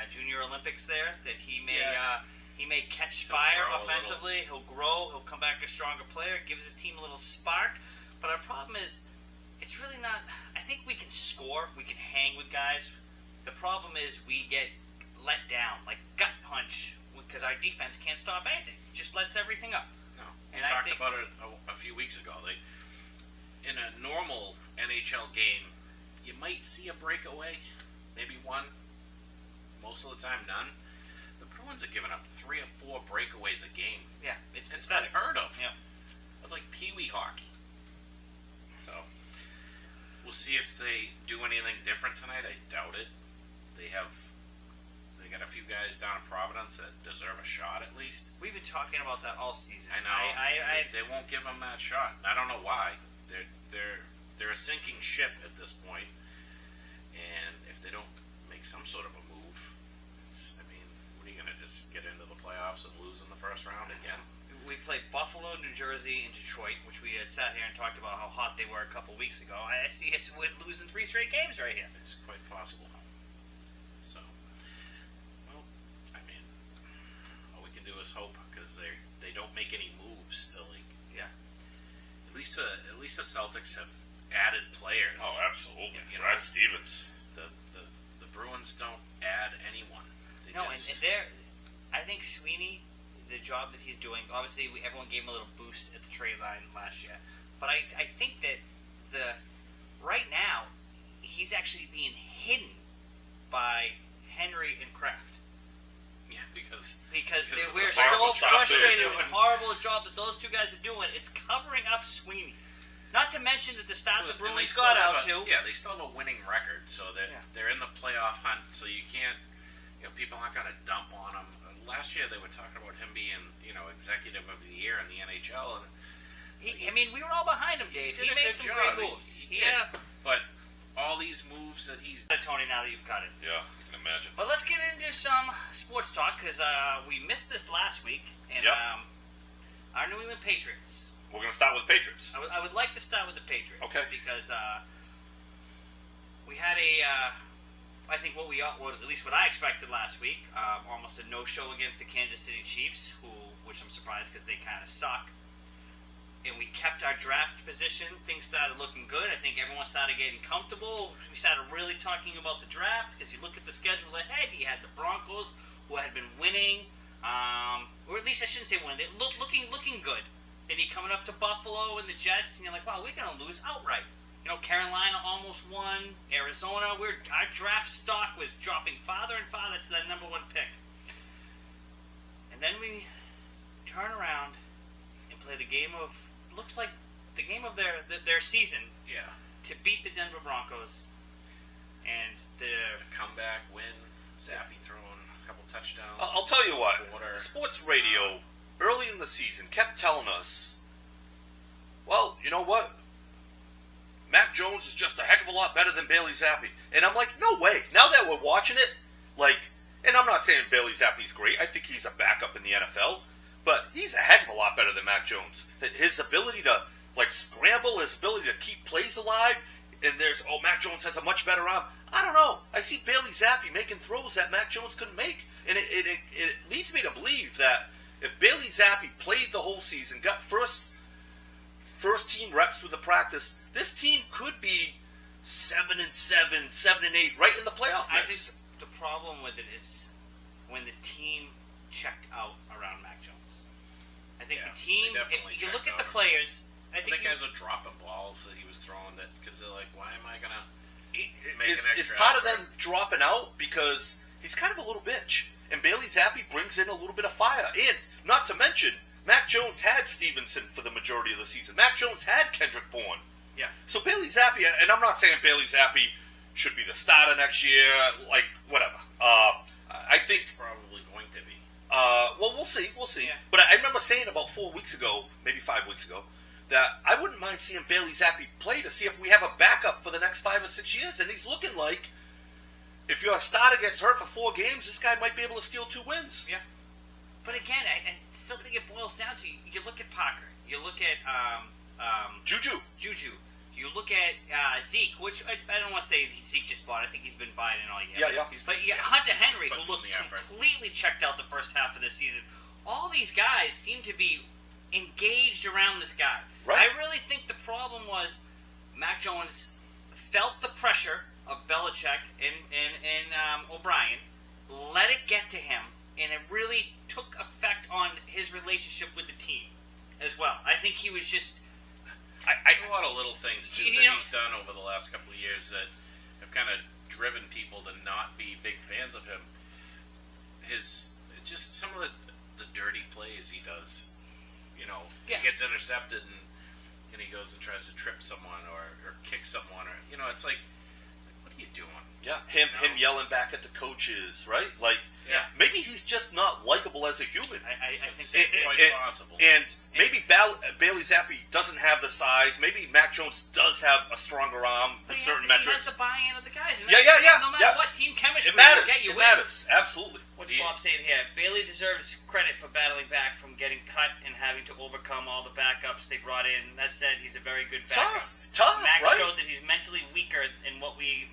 Junior Olympics there, that he may catch fire offensively. He'll grow. He'll come back a stronger player. Gives his team a little spark. But our problem is, it's really not. I think we can score. We can hang with guys. The problem is we get let down, like gut punch, because our defense can't stop anything. It just lets everything up. No, and we talked about it a few weeks ago. In a normal NHL game, you might see a breakaway, maybe one. Most of the time, none. The Bruins are giving up 3 or 4 breakaways a game. Yeah, it's unheard of. Yeah, it's like pee-wee hockey. So we'll see if they do anything different tonight. I doubt it. They got a few guys down in Providence that deserve a shot at least. We've been talking about that all season. I know. They won't give them that shot. I don't know why. They're a sinking ship at this point, and if they don't make some sort of a move, what are you going to just get into the playoffs and lose in the first round again? We played Buffalo, New Jersey, and Detroit, which we had sat here and talked about how hot they were a couple weeks ago. I see us with losing 3 straight games right here. It's quite possible. So, well, all we can do is hope, because they don't make any moves till At least the Celtics have added players. Oh, absolutely. Brad Stevens. The Bruins don't add anyone. I think Sweeney, the job that he's doing, obviously everyone gave him a little boost at the trade line last year, but I think that right now he's actually being hidden by Henry and Kraft. Yeah, because we're so frustrated with the horrible job that those two guys are doing. It's covering up Sweeney. Not to mention that the start the Bruins got out to. Yeah, they still have a winning record, so they're in the playoff hunt. So you can't, people aren't going to dump on them. Last year they were talking about him being, executive of the year in the NHL, and we were all behind him, Dave. He made some great moves. He did. But all these moves that he's Tony, now that you've got it. Yeah. Imagine. But let's get into some sports talk, because we missed this last week, and our New England Patriots. We're going to start with Patriots. I would like to start with the Patriots. Okay. Because we had I think at least what I expected last week, almost a no-show against the Kansas City Chiefs, which I'm surprised because they kind of suck. And we kept our draft position. Things started looking good. I think everyone started getting comfortable. We started really talking about the draft, because you look at the schedule ahead. You had the Broncos, who had been winning, or at least I shouldn't say winning. They're looking good. Then you're coming up to Buffalo and the Jets, and you're like, wow, we're going to lose outright. Carolina almost won. Arizona, our draft stock was dropping farther and farther to that number 1 pick. And then we turn around and play the game of, looks like the game of their season, Yeah. to beat the Denver Broncos and the comeback win, Zappy throwing a couple touchdowns. I'll tell you what, Water. sports radio early in the season kept telling us, well, you know what? Mac Jones is just a heck of a lot better than Bailey Zappi. And I'm like, no way. Now that we're watching it, like, and I'm not saying Bailey Zappi's great. I think he's a backup in the NFL. But he's a heck of a lot better than Mac Jones. His ability to, like, scramble, his ability to keep plays alive, and there's, Mac Jones has a much better arm. I don't know. I see Bailey Zappi making throws that Mac Jones couldn't make. And it leads me to believe that if Bailey Zappi played the whole season, got first team reps with the practice, this team could be 7-7, 7-8, right in the playoff mix. I think the problem with it is when the team checked out around Mac Jones. I think the team, if you look at the players, I think guys are dropping balls that he was throwing that because they're like, why am I gonna make It's an extra part of effort? them dropping out because he's kind of a little bitch. And Bailey Zappi brings in a little bit of fire. And not to mention, Mac Jones had Stevenson for the majority of the season. Mac Jones had Kendrick Bourne. Yeah. So Bailey Zappi, and I'm not saying Bailey Zappi should be the starter next year, like, whatever. I think It's probably going to be. well, we'll see. Yeah. But I remember saying about 4 weeks ago, maybe 5 weeks ago, that I wouldn't mind seeing Bailey Zappi play to see if we have a backup for the next 5 or 6 years. And he's looking like, if your starter gets hurt for 4 games, this guy might be able to steal 2 wins. Yeah. But again, I still think it boils down to you look at Parker, you look at Juju. you look at Zeke, which I don't want to say Zeke just bought. I think he's been buying it all year. Yeah. But you got Hunter Henry, who Putting looked in the effort. completely checked out the first half of the season. All these guys seem to be engaged around this guy. Right. I really think the problem was Mac Jones felt the pressure of Belichick and O'Brien, let it get to him, and it really took effect on his relationship with the team as well. I think he was just... There's a lot of little things too You that know- he's done over the last couple of years that have kind of driven people to not be big fans of him. Just some of the dirty plays he does. You know, Yeah. he gets intercepted and he goes and tries to trip someone or kick someone, or it's like what are you doing? Yeah, him yelling back at the coaches, right? Like, Yeah. maybe he's just not likable as a human. I think It's that's quite it. possible. And maybe Bailey Zappi doesn't have the size. Maybe Mac Jones does have a stronger arm But in he certain has metrics. the buy-in of the guys. And Yeah. No matter what, team chemistry It matters. will get you It wins. matters. Absolutely. What's Bob saying here? Bailey deserves credit for battling back from getting cut and having to overcome all the backups they brought in. That said, he's a very good backup. Tough, Max right? showed that he's mentally weaker than what we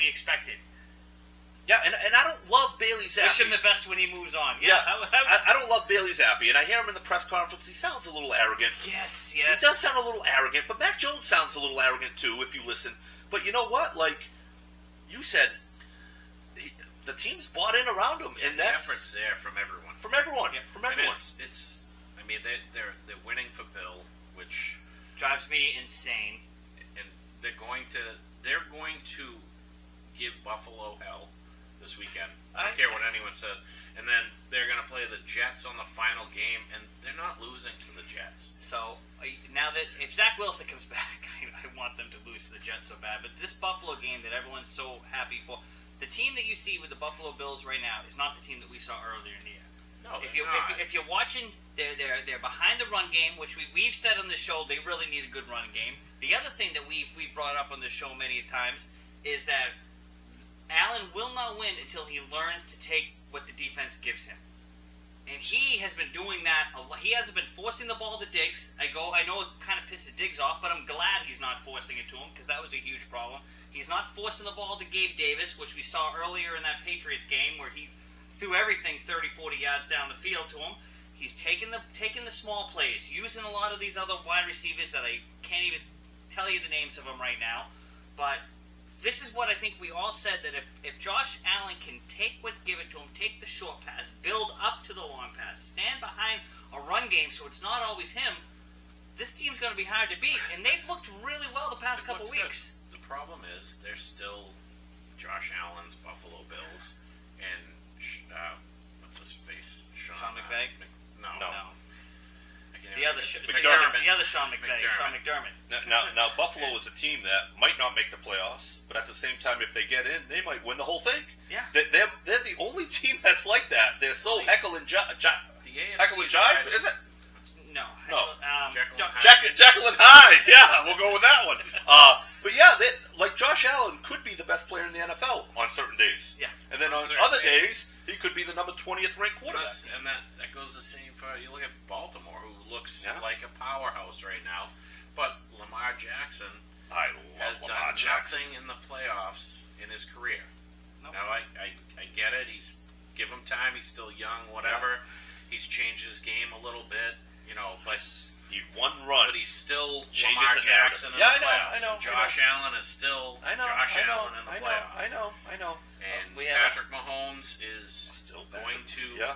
expected. Yeah, and I don't love Bailey Zappi. Wish him the best when he moves on. Yeah, I don't love Bailey Zappi, and I hear him in the press conference. He sounds a little arrogant. yes. He does sound a little arrogant, but Mac Jones sounds a little arrogant too, if you listen. But you know what? Like you said, the team's bought in around him, and the that's effort's there from everyone. from everyone. Yeah. From And everyone. it's I mean they're winning for Bill, which Drives me insane. and they're going to give Buffalo hell this weekend. I don't care what anyone says. And then they're going to play the Jets on the final game, and they're not losing to the Jets. So now that if Zach Wilson comes back, I want them to lose to the Jets so bad. But this Buffalo game that everyone's so happy for, the team that you see with the Buffalo Bills right now is not the team that we saw earlier in the year. No, If they're you not. if you're watching, they're behind the run game, which we've said on the show they really need a good run game. The other thing that we brought up on the show many times is that Allen will not win until he learns to take what the defense gives him. And he has been doing that a lot. He hasn't been forcing the ball to Diggs. I know it kind of pisses Diggs off, but I'm glad he's not forcing it to him because that was a huge problem. He's not forcing the ball to Gabe Davis, which we saw earlier in that Patriots game where he threw everything 30, 40 yards down the field to him. He's taking the small plays, using a lot of these other wide receivers that I can't even tell you the names of them right now. But this is what I think we all said, that if Josh Allen can take what's given to him, take the short pass, build up to the long pass, stand behind a run game so it's not always him, this team's going to be hard to beat. And they've looked really well the past couple weeks. The problem is they're still Josh Allen's Buffalo Bills and what's his face? Sean McVay? No. No. I can't The The other McDermott. The other Sean McVay. Sean McDermott. Now Buffalo is a team that might not make the playoffs, but at the same time, if they get in, they might win the whole thing. Yeah. They're the only team that's like that. They're so heckle and jive. Heckle and jive, is it? No. Jekyll and Hyde. Yeah, we'll go with that one. But yeah, like Josh Allen could be the best player in the NFL on certain days. Yeah. And then on other days, he could be the number 20th ranked quarterback. And that goes the same for, you look at Baltimore, who looks like a powerhouse right now, but Lamar Jackson has done nothing in the playoffs in his career. Nope. Now, I get it. Give him time. He's still young, whatever. Yeah. He's changed his game a little bit, but he one run. But he's still changes Lamar Jackson in the playoffs. I know. Josh Allen is still Josh Allen in the playoffs. I know. And Patrick Mahomes is still going to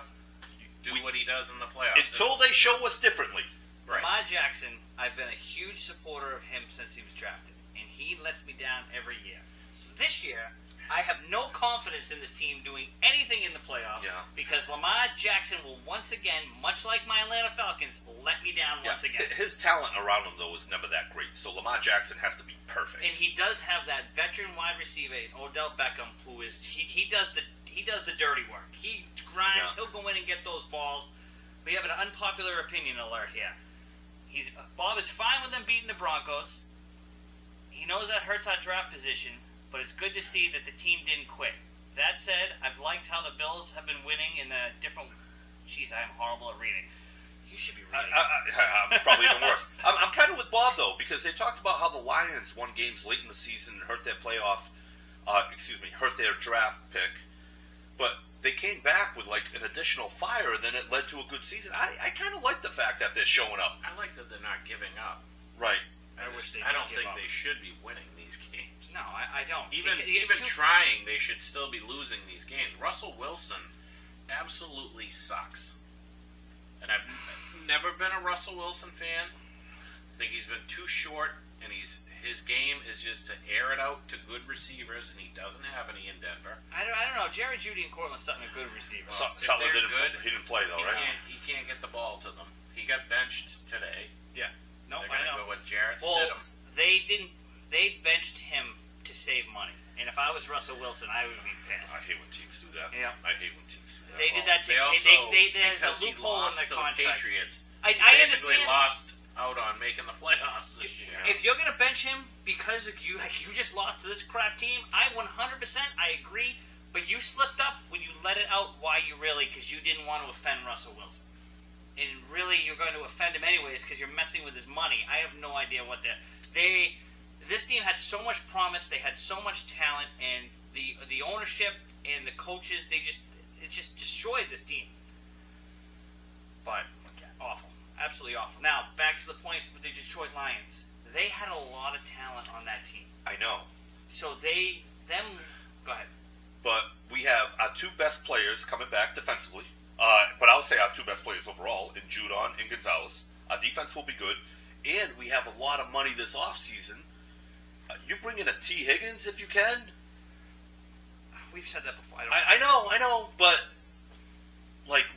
do what he does in the playoffs. Until they show us differently. Right. Lamar Jackson, I've been a huge supporter of him since he was drafted, and he lets me down every year. So this year, I have no confidence in this team doing anything in the playoffs because Lamar Jackson will once again, much like my Atlanta Falcons, let me down once again. His talent around him, though, is never that great. So Lamar Jackson has to be perfect. And he does have that veteran wide receiver, Odell Beckham, who is he does the dirty work. He grinds. Yeah. He'll go in and get those balls. We have an unpopular opinion alert here. Bob is fine with them beating the Broncos. He knows that hurts our draft position. But it's good to see that the team didn't quit. That said, I've liked how the Bills have been winning in the different... Jeez, I am horrible at reading. You should be reading. I'm probably even worse. I'm kind of with Bob, though, because they talked about how the Lions won games late in the season and hurt their hurt their draft pick. But they came back with, an additional fire, and then it led to a good season. I kind of like the fact that they're showing up. I like that they're not giving up. Right. I don't think they should be winning these games. No, I don't. Even trying, they should still be losing these games. Russell Wilson absolutely sucks. And I've never been a Russell Wilson fan. I think he's been too short, and his game is just to air it out to good receivers, and he doesn't have any in Denver. I don't know. Jerry Jeudy and Courtland Sutton are good receivers. Sutton he didn't play, though, right? He can't get the ball to them. He got benched today. Yeah. No, they're going to go with Jarrett Stidham. They didn't. They benched him to save money. And if I was Russell Wilson, I would be pissed. I hate when teams do that. Yeah. I hate when teams do that. They did that to there's a loophole in the contract. Patriots, I basically understand. Lost out on making the playoffs this year. If you're going to bench him because you just lost to this crap team, I 100% I agree. But you slipped up when you let it out. Why because you didn't want to offend Russell Wilson. And really, you're going to offend him anyways because you're messing with his money. I have no idea what this team had so much promise. They had so much talent, and the ownership and the coaches, it just destroyed this team. But awful, absolutely awful. Now back to the point with the Detroit Lions. They had a lot of talent on that team. I know. So go ahead. But we have our two best players coming back defensively. But I would say our two best players overall in Judon and Gonzalez. Our defense will be good. And we have a lot of money this offseason. You bring in a T. Higgins if you can. We've said that before. I know. But,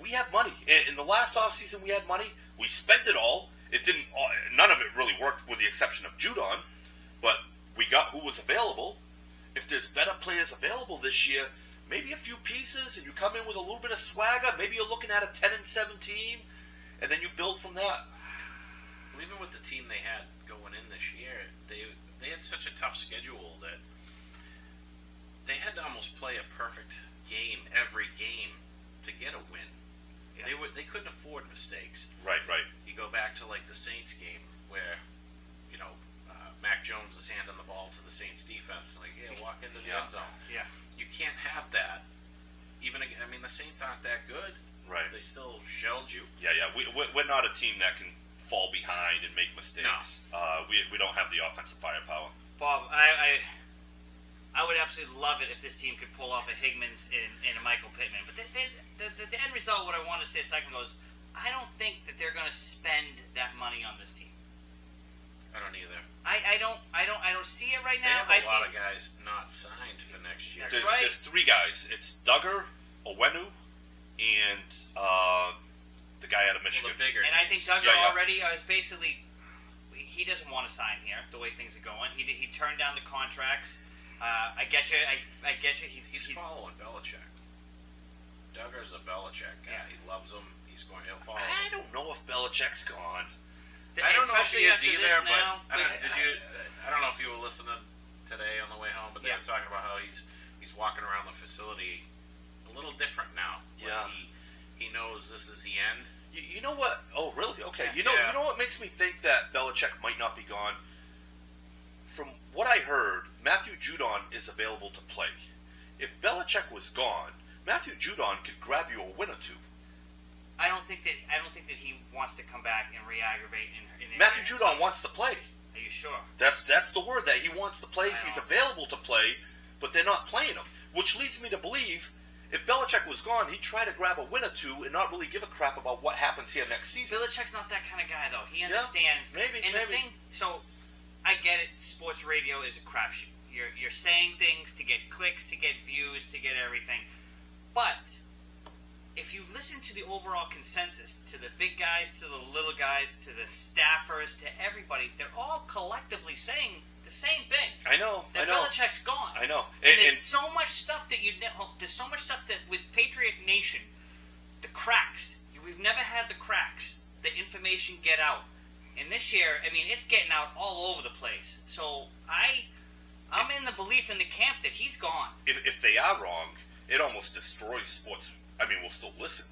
we have money. In the last offseason, we had money. We spent it all. None of it really worked with the exception of Judon. But we got who was available. If there's better players available this year, maybe a few pieces, and you come in with a little bit of swagger. Maybe you're looking at a 10-7 team, and then you build from that. Well, even with the team they had going in this year, they had such a tough schedule that they had to almost play a perfect game every game to get a win. Yeah. They couldn't afford mistakes. Right. You go back to the Saints game where Mac Jones is handing the ball to the Saints defense, walk into the end zone. Yeah. You can't have that. The Saints aren't that good. Right. They still shelled you. Yeah. We're not a team that can fall behind and make mistakes. No. We don't have the offensive firepower. Bob, I would absolutely love it if this team could pull off a Higgins and a Michael Pittman. But the end result, what I want to say a second ago is, I don't think that they're going to spend that money on this team. I don't either. I don't see it right now. They have a lot of guys not signed for next year. That's right. There's three guys. It's Duggar, Owenu, and the guy out of Michigan. Well, the bigger And I think names. Duggar Yeah. already is basically, he doesn't want to sign here the way things are going. He turned down the contracts. I get you. I get you. He's following Belichick. Duggar's a Belichick guy. Yeah. He loves him. He'll follow him. I don't know if Belichick's gone. I don't know if Especially he is after either, this but now, I don't know if you were listening today on the way home, but they Yeah. were talking about how he's walking around the facility a little different now. Like Yeah. he knows this is the end. You know what? Oh, really? Okay. Yeah. You know what makes me think that Belichick might not be gone? From what I heard, Matthew Judon is available to play. If Belichick was gone, Matthew Judon could grab you a win or two. I don't think that he wants to come back and re-aggravate. Matthew Judon wants to play. Are you sure? That's the word, that he wants to play. I He's know. available to play, but they're not playing him. Which leads me to believe if Belichick was gone, he'd try to grab a win or two and not really give a crap about what happens here next season. Belichick's not that kind of guy, though. He understands. maybe, And maybe. the thing, so I get it. Sports radio is a crapshoot. You're saying things to get clicks, to get views, to get everything. But if you listen to the overall consensus, to the big guys, to the little guys, to the staffers, to everybody, they're all collectively saying the same thing. I know. That Belichick's gone. I know. And And there's so much stuff that there's so much stuff that with Patriot Nation, the cracks. We've never had the cracks. The information get out. And this year, I mean, it's getting out all over the place. So I'm in the belief in the camp that he's gone. if they are wrong, it almost destroys sports. I mean, we'll still listen,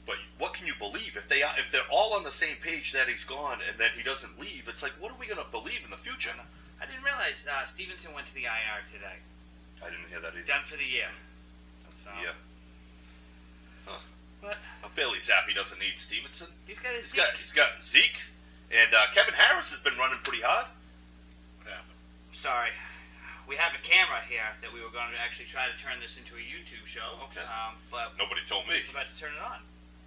but what can you believe if they're all on the same page that he's gone and then he doesn't leave? It's like, what are we going to believe in the future? I didn't realize Stevenson went to the IR today. I didn't hear that either. Done for the year. So, Yeah. Huh. But Bailey Zappi doesn't need Stevenson. he's got his He's got Zeke, and Kevin Harris has been running pretty hard. What happened? Sorry. We have a camera here that we were going to actually try to turn this into a YouTube show. Okay. But Nobody told we me. were about to turn it on.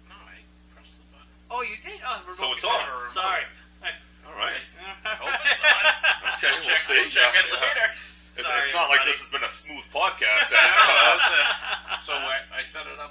No, I pressed the button. Oh, you did? Oh, remote So it's control. on. Sorry. All right. Oh, it's on. Okay, we'll see. We'll check it Yeah. later. It's Sorry, not like everybody. this has been a smooth podcast. So I set it up